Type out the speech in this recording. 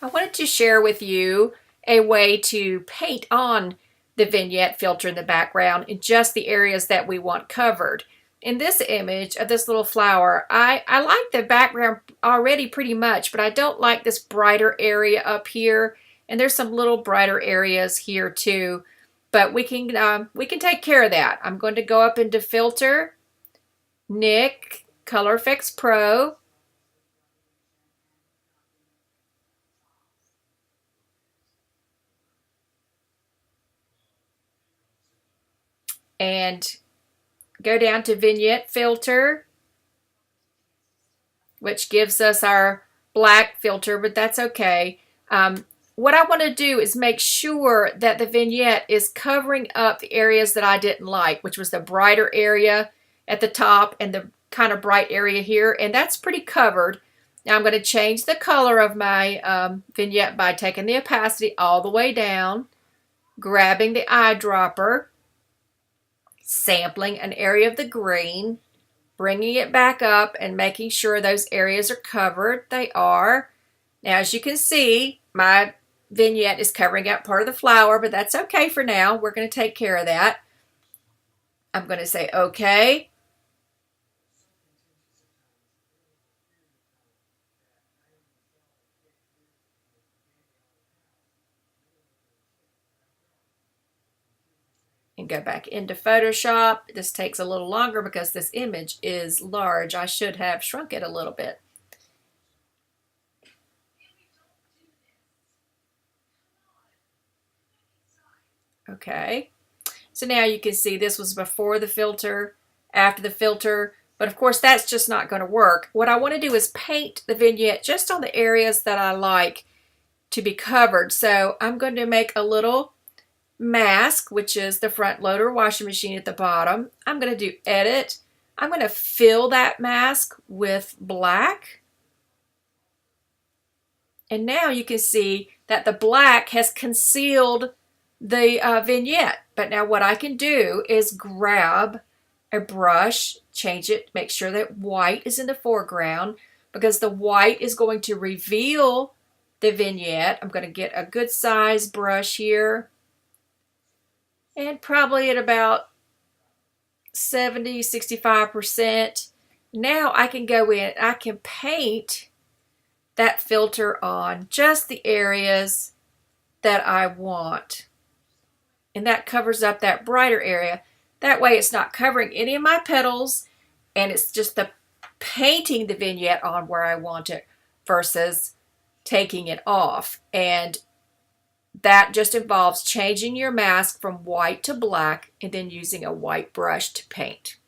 I wanted to share with you a way to paint on the vignette filter in the background in just the areas that we want covered. In this image of this little flower, I like the background already pretty much, but I don't like this brighter area up here, and there's some little brighter areas here too, but we can take care of that. I'm going to go up into Filter, NIK Color Efex Pro, and go down to Vignette Filter, which gives us our black filter, but that's okay. What I want to do is make sure that the vignette is covering up the areas that I didn't like, which was the brighter area at the top and the kind of bright area here, and that's pretty covered. Now I'm going to change the color of my vignette by taking the opacity all the way down, grabbing the eyedropper, sampling an area of the green, bringing it back up and making sure those areas are covered. They are. Now, as you can see, my vignette is covering up part of the flower, but that's okay for now. We're going to take care of that. I'm going to say okay. And go back into Photoshop. This takes a little longer because this image is large. I should have shrunk it a little bit. Okay, so now you can see this was before the filter, after the filter, but of course that's just not going to work. What I want to do is paint the vignette just on the areas that I like to be covered. So I'm going to make a little mask, which is the front loader washing machine at the bottom. I'm going to do edit. I'm going to fill that mask with black. And now you can see that the black has concealed the vignette. But now what I can do is grab a brush, change it, make sure that white is in the foreground, because the white is going to reveal the vignette. I'm going to get a good size brush here, and probably at about 65%. Now I can go in, I can paint that filter on just the areas that I want. And that covers up that brighter area. That way it's not covering any of my petals, and it's just the painting the vignette on where I want it versus taking it off. And that just involves changing your mask from white to black and then using a white brush to paint.